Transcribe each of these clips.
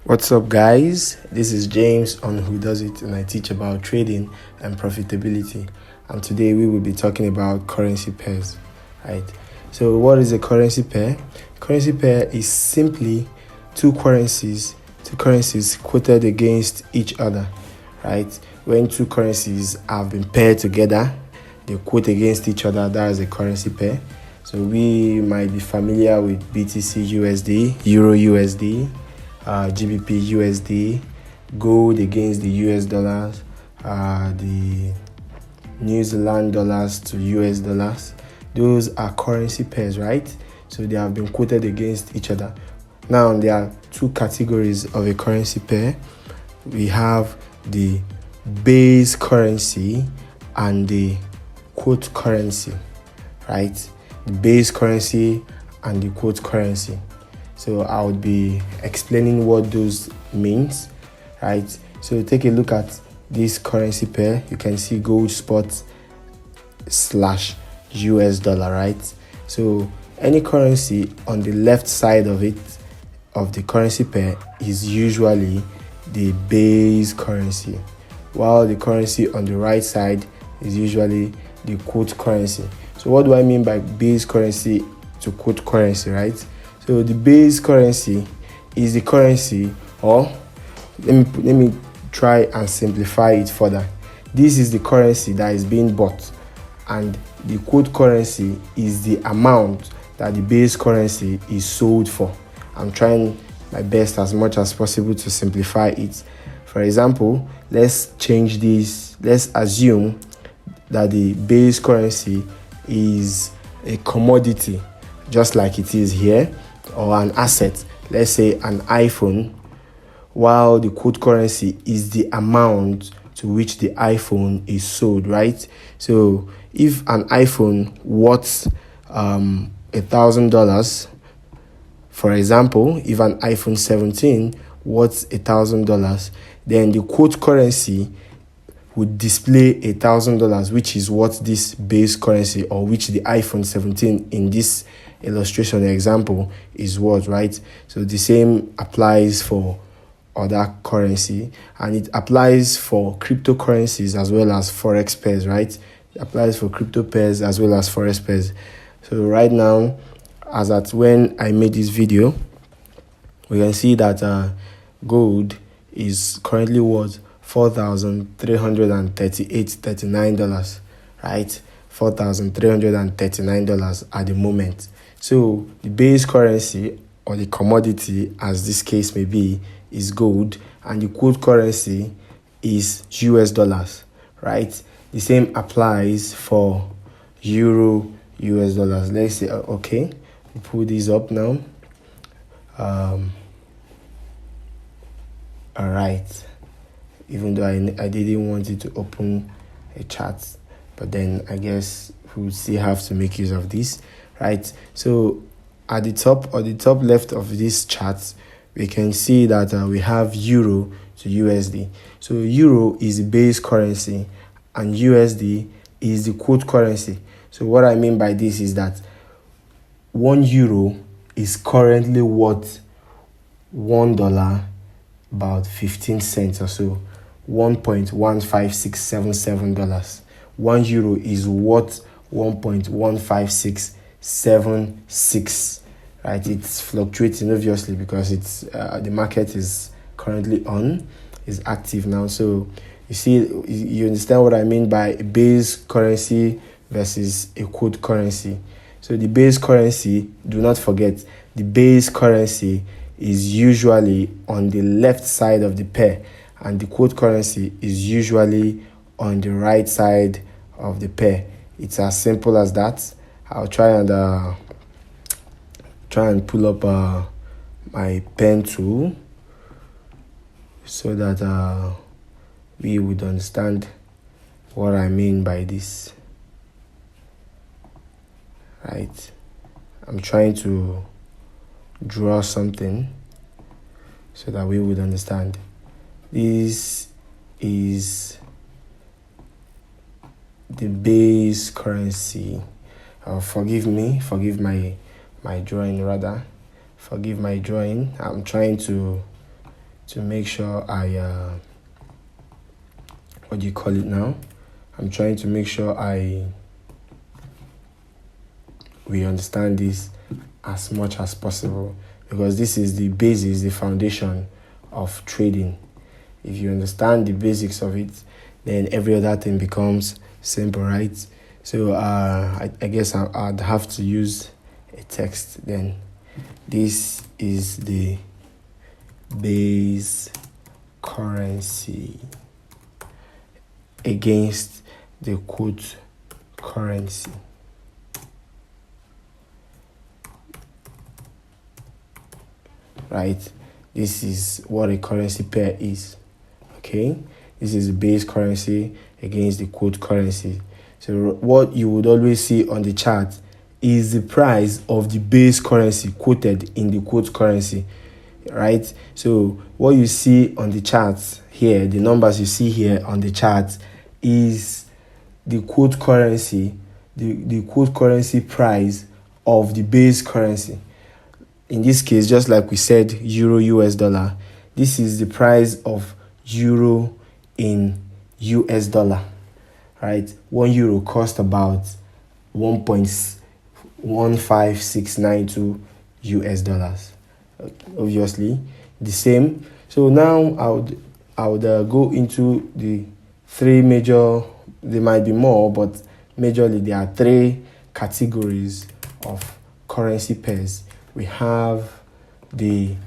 What's up, guys? This is James on Who Does It, and I teach about trading and profitability. And today we will be talking about currency pairs, right? So, what is a currency pair? Currency pair is simply two currencies quoted against each other, right? When two currencies have been paired together, they quote against each other. That is a currency pair. So we might be familiar with BTC USD, Euro USD, GBP USD, gold against the US dollars, the New Zealand dollars to US dollars. Those are currency pairs, right? So they have been quoted against each other. Now there are two categories of a currency pair. We have the base currency and the quote currency, right? The base currency and the quote currency. So I would be explaining what those means, right? So take a look at this currency pair. You can see gold spot / US dollar, right? So any currency on the left side of it, of the currency pair, is usually the base currency, while the currency on the right side is usually the quote currency. So what do I mean by base currency to quote currency, right? So the base currency is the currency, or let me try and simplify it further. This is the currency that is being bought, and the quote currency is the amount that the base currency is sold for. I'm trying my best as much as possible to simplify it. For example, let's change this. Let's assume that the base currency is a commodity, just like it is here, or an asset, let's say an iPhone, while the quote currency is the amount to which the iPhone is sold, right? So if an iPhone worth $1,000, for example, if an iPhone 17 worth $1,000, then the quote currency would display $1,000, which is what this base currency, or which the iPhone 17 in this illustration example is worth, right? So the same applies for other currency, and it applies for cryptocurrencies as well as Forex pairs, right? It applies for crypto pairs as well as Forex pairs. So right now, as at when I made this video, we can see that gold is currently worth $4,338.39, right? $4,339 at the moment. So the base currency, or the commodity as this case may be, is gold, and the quote currency is US dollars, right? The same applies for Euro US dollars. Let's say, okay, we pull these up now. All right. Even though I didn't want it to open a chart, but then I guess we'll still have to make use of this, right? So at the top, or the top left of this chart, we can see that we have Euro to USD. So Euro is the base currency and USD is the quote currency. So what I mean by this is that 1 euro is currently worth $1, about 15 cents or so, $1.15677. 1 euro is worth 1.15676, right? It's fluctuating, obviously, because it's the market is currently is active now. So you see, you understand what I mean by a base currency versus a quote currency. So the base currency, do not forget, the base currency is usually on the left side of the pair, and the quote currency is usually on the right side of the pair. It's as simple as that. I'll try and pull up my pen tool so that we would understand what I mean by this, right? I'm trying to draw something so that we would understand. This is the base currency. Forgive my drawing rather. Forgive my drawing. I'm trying to to make sure what do you call it now? I'm trying to make sure we understand this as much as possible, because this is the basis, the foundation of trading. If you understand the basics of it, then every other thing becomes simple, right? So I guess I'd have to use a text then. This is the base currency against the quote currency. Right? This is what a currency pair is. Okay? This is the base currency against the quote currency. So what you would always see on the chart is the price of the base currency quoted in the quote currency, right? So what you see on the charts here, the numbers you see here on the chart, is the quote currency, the quote currency price of the base currency. In this case, just like we said, euro US dollar, this is the price of euro in US dollar, right? 1 euro cost about 1.15692 US dollars. Obviously, the same. So now I would go into the three major. There might be more, but majorly there are three categories of currency pairs. We have the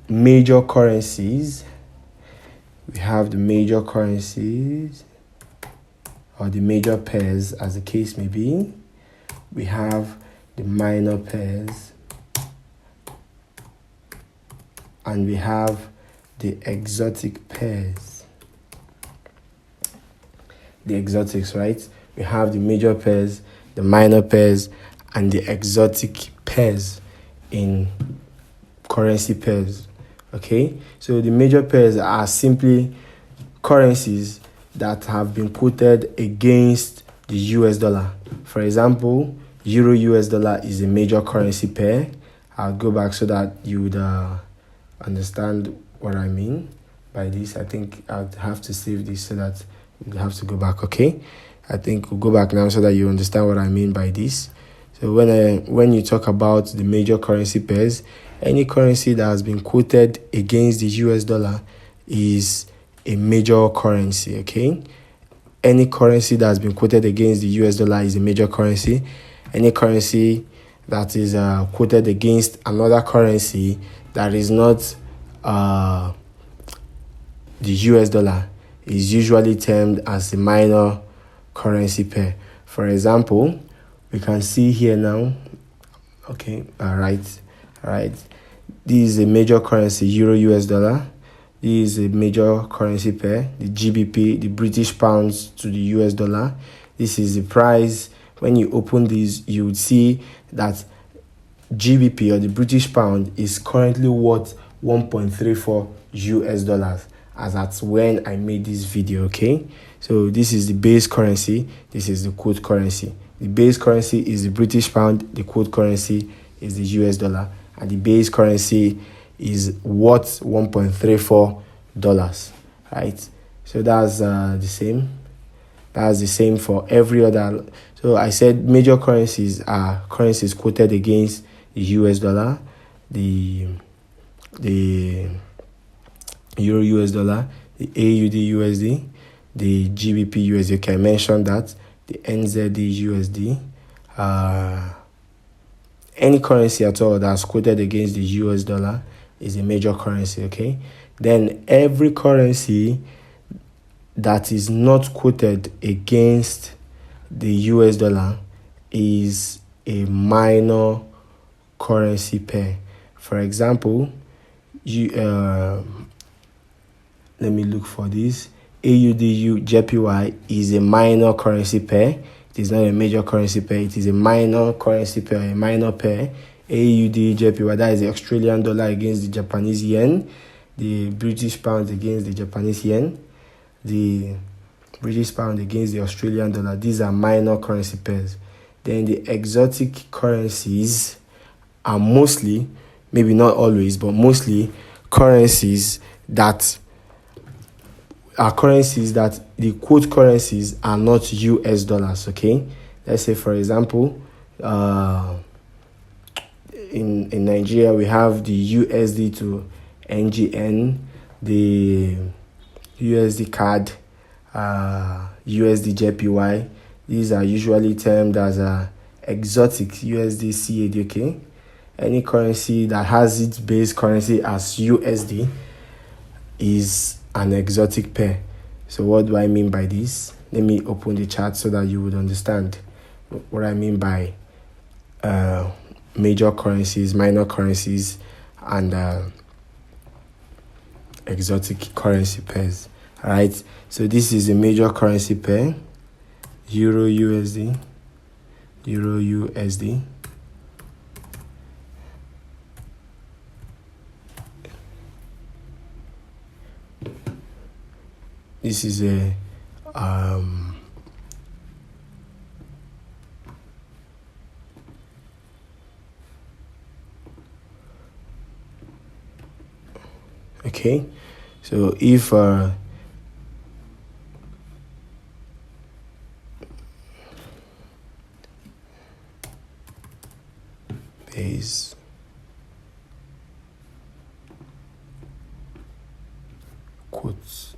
major currencies. We have the major currencies, or the major pairs, as the case may be. We have the minor pairs, and we have the exotic pairs. The exotics, right? We have the major pairs, the minor pairs, and the exotic pairs in currency pairs. Okay, so the major pairs are simply currencies that have been quoted against the US dollar. For example, euro US dollar is a major currency pair. I'll go back so that you would understand what I mean by this. I think I'd have to save this so that we'll have to go back. Okay, I think we'll go back now so that you understand what I mean by this. So when you talk about the major currency pairs, any currency that has been quoted against the US dollar is a major currency, okay? Any currency that has been quoted against the US dollar is a major currency. Any currency that is quoted against another currency that is not the US dollar is usually termed as a minor currency pair. For example, we can see here now, okay, all right. This is a major currency, euro US dollar. This is a major currency pair, the GBP, the British pounds to the US dollar. This is the price. When you open this, you would see that GBP, or the British pound, is currently worth 1.34 US dollars as at when I made this video, okay? So this is the base currency, this is the quote currency. The base currency is the British pound, the quote currency is the US dollar, and the base currency is worth $1.34, right? So that's the same. That's the same for every other. So I said major currencies are currencies quoted against the US dollar, the Euro US dollar, the AUD USD, the GBP USD. Okay, I mentioned that. The NZD USD. Any currency at all that's quoted against the US dollar is a major currency, okay? Then every currency that is not quoted against the US dollar is a minor currency pair. For example, let me look for this. AUDU JPY is a minor currency pair. It is not a major currency pair. It is a minor currency pair, a minor pair. AUD JPY, that is the Australian dollar against the Japanese yen, the British pound against the Japanese yen, the British pound against the Australian dollar. These are minor currency pairs. Then the exotic currencies are mostly, maybe not always, but mostly currencies that are currencies that the quote currencies are not US dollars. Okay, let's say for example, in Nigeria we have the USD to NGN, the USD CAD, USD JPY. These are usually termed as exotic USD CAD. Okay, any currency that has its base currency as USD is an exotic pair. So what do I mean by this? Let me open the chart so that you would understand what I mean by major currencies, minor currencies, and exotic currency pairs. All right, so this is a major currency pair: Euro USD, Euro USD. This is a okay, so if base quotes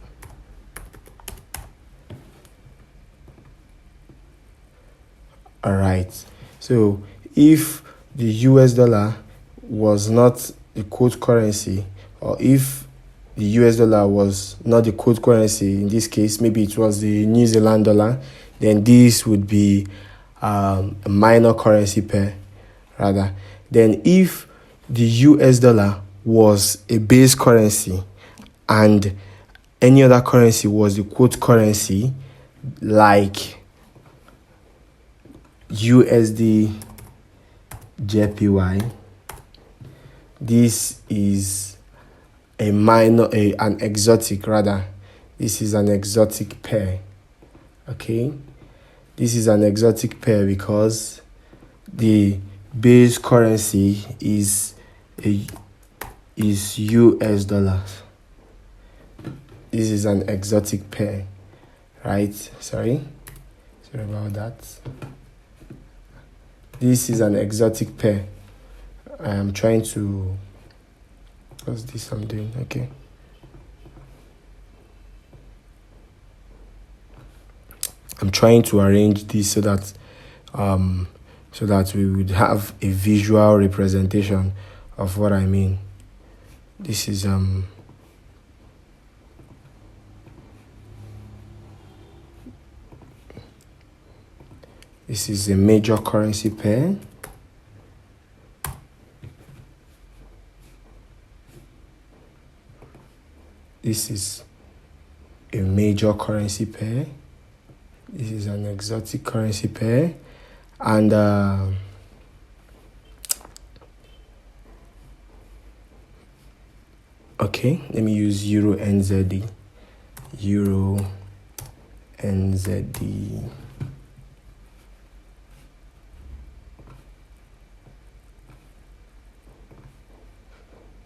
all right, so if the US dollar was not the quote currency, or if the US dollar was not the quote currency, in this case maybe it was the New Zealand dollar, then this would be a minor currency pair rather. Then if the US dollar was a base currency and any other currency was the quote currency, like USD JPY, this is an exotic rather. This is an exotic pair. Okay, this is an exotic pair because the base currency is US dollars. This is an exotic pair, right? Sorry about that. This is an exotic pair. I am trying to, what's this I'm doing? Okay. I'm trying to arrange this so that we would have a visual representation of what I mean. This is this is a major currency pair. This is a major currency pair. This is an exotic currency pair. And okay, let me use Euro NZD. Euro NZD.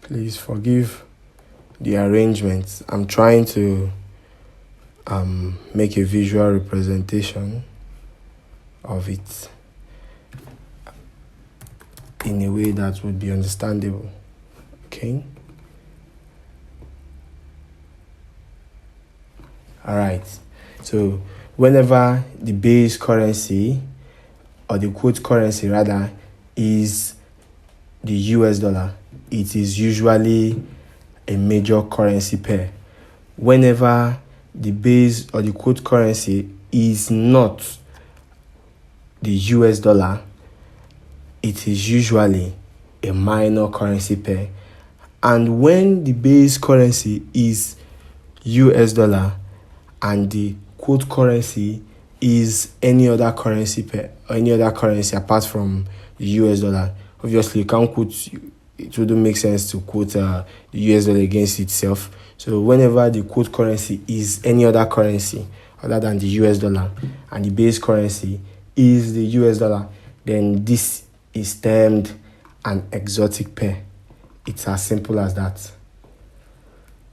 Please forgive the arrangements. I'm trying to make a visual representation of it in a way that would be understandable. Okay. All right. So whenever the base currency or the quote currency rather is the US dollar, it is usually a major currency pair. Whenever the base or the quote currency is not the US dollar, it is usually a minor currency pair. And when the base currency is US dollar and the quote currency is any other currency pair or any other currency apart from the US dollar, obviously you can't quote, it wouldn't make sense to quote the US dollar against itself. So whenever the quote currency is any other currency other than the US dollar and the base currency is the US dollar, then this is termed an exotic pair. It's as simple as that.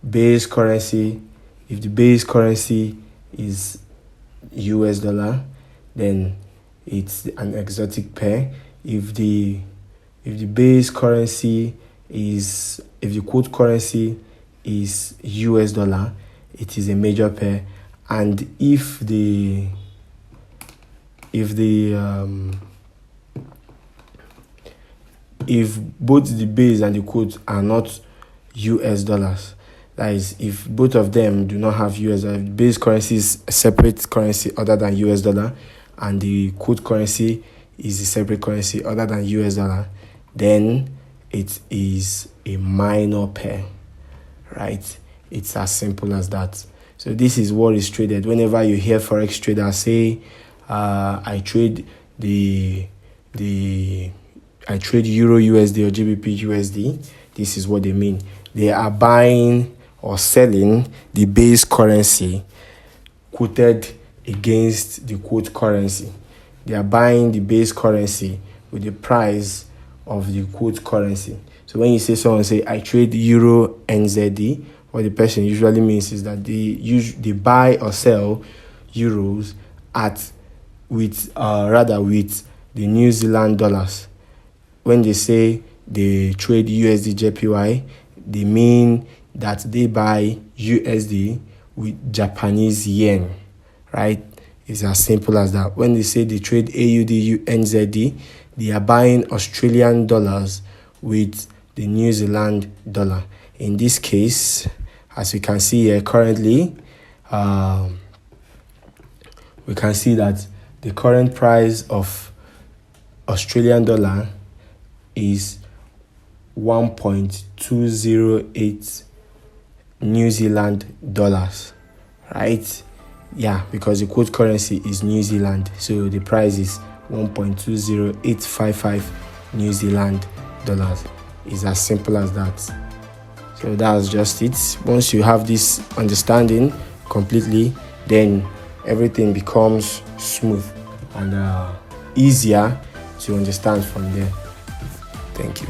base currency, if the base currency is US dollar, then it's an exotic pair. If the base currency is, if the quote currency is US dollar, it is a major pair. And if both the base and the quote are not US dollars, that is, if both of them do not have US dollar, the base currency is a separate currency other than US dollar, and the quote currency is a separate currency other than US dollar, then it is a minor pair, right? It's as simple as that. So this is what is traded. Whenever you hear Forex traders say, I trade I trade Euro USD or GBP USD, this is what they mean. They are buying or selling the base currency quoted against the quote currency. They are buying the base currency with the price of the quote currency. So when you say someone say, I trade Euro NZD, what the person usually means is that they buy or sell euros with the New Zealand dollars. When they say they trade USD JPY, they mean that they buy USD with Japanese yen, right? It's as simple as that. When they say they trade AUD NZD, they are buying Australian dollars with the New Zealand dollar. In this case, as we can see here currently, we can see that the current price of Australian dollar is 1.208 New Zealand dollars, right? Yeah, because the quote currency is New Zealand, so the price is 1.20855 New Zealand dollars. It's as simple as that. So that's just it. Once you have this understanding completely, then everything becomes smooth and easier to understand from there. Thank you.